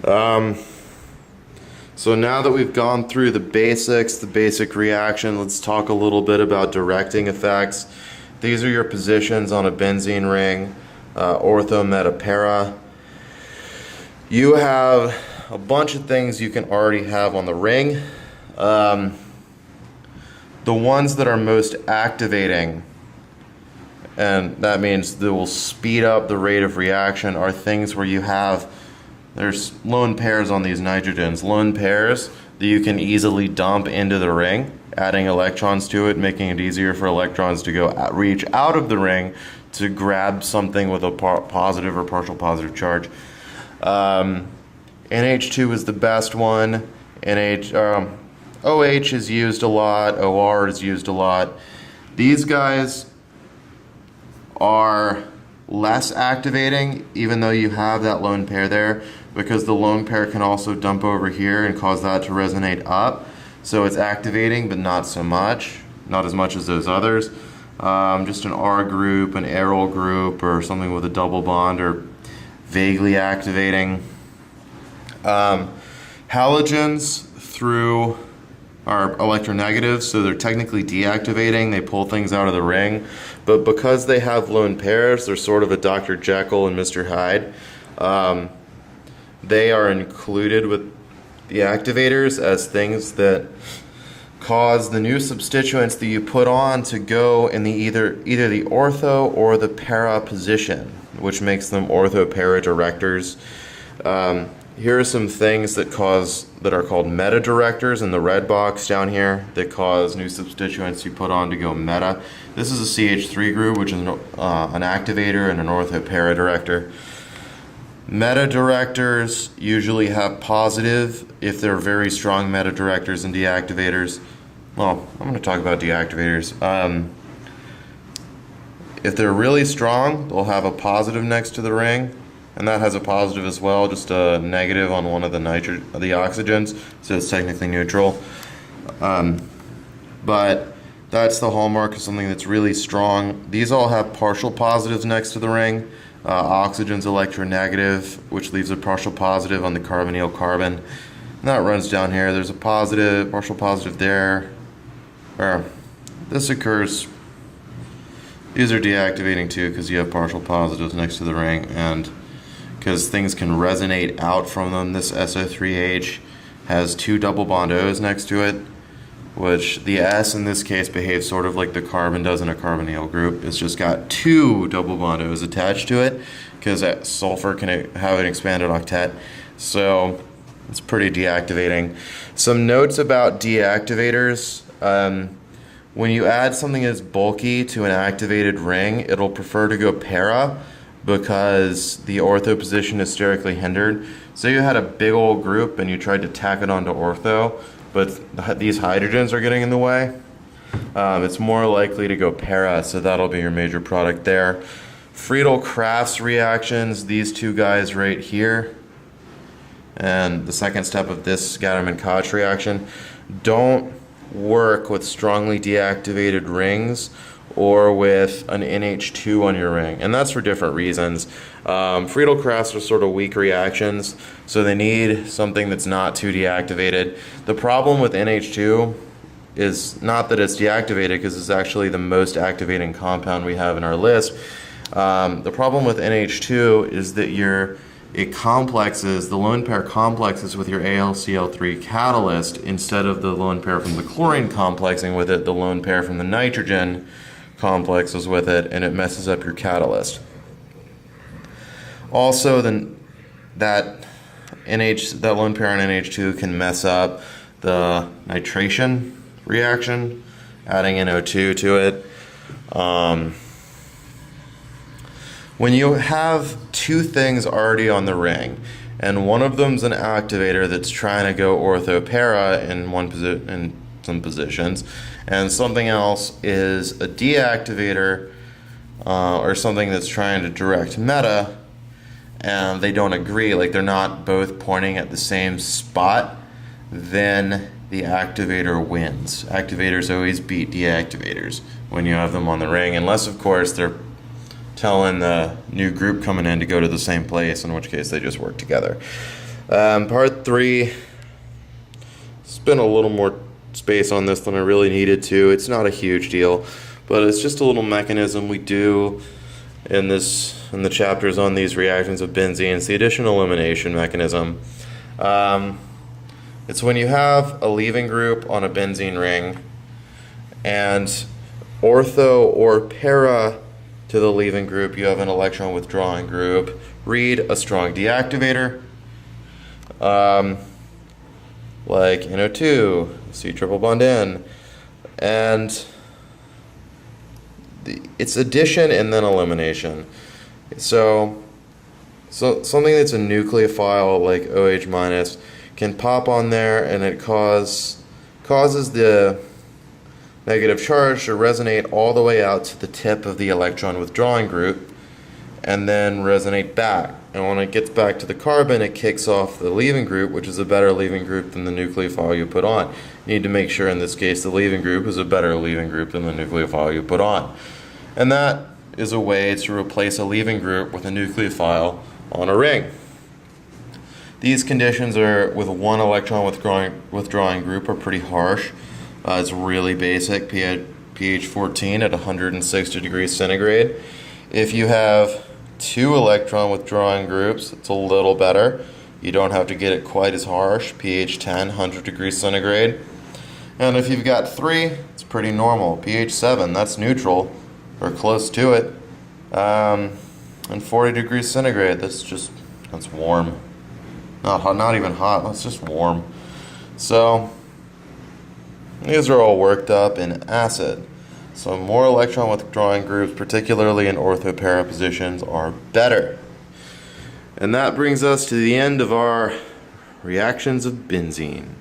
So now that we've gone through the basics, the basic reaction, let's talk a little bit about directing effects. These are your positions on a benzene ring, ortho, meta, para. You have a bunch of things you can already have on the ring. The ones that are most activating, and that means that will speed up the rate of reaction, are things where you have, there's lone pairs on these nitrogens, lone pairs that you can easily dump into the ring, adding electrons to it, making it easier for electrons to go reach out of the ring to grab something with a positive or partial positive charge. NH2 is the best one. OH is used a lot, OR is used a lot. These guys are less activating, even though you have that lone pair there, because the lone pair can also dump over here and cause that to resonate up. So it's activating, but not so much, not as much as those others. Just an R group, an aryl group, or something with a double bond are vaguely activating. Halogens through are electronegatives, so they're technically deactivating. They pull things out of the ring, but because they have lone pairs, they're sort of a Dr. Jekyll and Mr. Hyde. They are included with the activators as things that cause the new substituents that you put on to go in the either the ortho or the para position, which makes them ortho-para directors. Here are some things that are called meta directors in the red box down here that cause new substituents you put on to go meta. This is a CH3 group, which is an activator and an ortho-para director. Meta directors usually have positive if they're very strong meta directors and deactivators. Well, I'm going to talk about deactivators. If they're really strong, they'll have a positive next to the ring. And that has a positive as well, just a negative on one of the oxygens, so it's technically neutral. But that's the hallmark of something that's really strong. These all have partial positives next to the ring. Oxygen's electronegative, which leaves a partial positive on the carbonyl carbon. And that runs down here. There's a positive, partial positive there. This occurs. These are deactivating too because you have partial positives next to the ring, and because things can resonate out from them. This SO3H has two double bond O's next to it, which the S in this case behaves sort of like the carbon does in a carbonyl group. It's just got two double bond O's attached to it because sulfur can have an expanded octet. So it's pretty deactivating. Some notes about deactivators. When you add something that's bulky to an activated ring, it'll prefer to go para, because the ortho position is sterically hindered. So you had a big old group and you tried to tack it onto ortho, but these hydrogens are getting in the way. It's more likely to go para, so that'll be your major product there. Friedl-crafts reactions, these two guys right here, and the second step of this gatterman-koch reaction, don't work with strongly deactivated rings or with an NH2 on your ring, and that's for different reasons. Friedl-crafts are sort of weak reactions, so they need something that's not too deactivated. The problem with NH2 is not that it's deactivated, because it's actually the most activating compound we have in our list. The problem with NH2 is that the lone pair complexes with your AlCl3 catalyst instead of the lone pair from the chlorine complexing with it. The lone pair from the nitrogen complexes with it, and it messes up your catalyst. Also, that lone pair on NH2 can mess up the nitration reaction, adding NO2 to it. When you have two things already on the ring, and one of them's an activator that's trying to go ortho-para in some positions, and something else is a deactivator or something that's trying to direct meta, and they don't agree, like they're not both pointing at the same spot, then the activator wins. Activators always beat deactivators when you have them on the ring, unless of course they're telling the new group coming in to go to the same place, in which case they just work together. Part 3, spent a little more space on this than I really needed to. It's not a huge deal, but it's just a little mechanism we do in the chapters on these reactions of benzene. It's the addition-elimination mechanism. It's when you have a leaving group on a benzene ring and ortho or para to the leaving group, you have an electron withdrawing group. Read a strong deactivator, like NO2, C triple bond N, and it's addition and then elimination. So something that's a nucleophile like OH minus can pop on there, and it causes the negative charge to resonate all the way out to the tip of the electron withdrawing group and then resonate back. And when it gets back to the carbon, it kicks off the leaving group, which is a better leaving group than the nucleophile you put on. You need to make sure in this case the leaving group is a better leaving group than the nucleophile you put on. And that is a way to replace a leaving group with a nucleophile on a ring. These conditions are with one electron withdrawing group are pretty harsh. It's really basic, pH 14 at 160 degrees centigrade. If you have two electron withdrawing groups, it's a little better. You don't have to get it quite as harsh, pH 10, 100 degrees centigrade. And if you've got three, it's pretty normal, pH 7, that's neutral, or close to it. And 40 degrees centigrade, that's warm. Not hot, not even hot, that's just warm. So these are all worked up in acid. So more electron withdrawing groups, particularly in ortho-para positions, are better. And that brings us to the end of our reactions of benzene.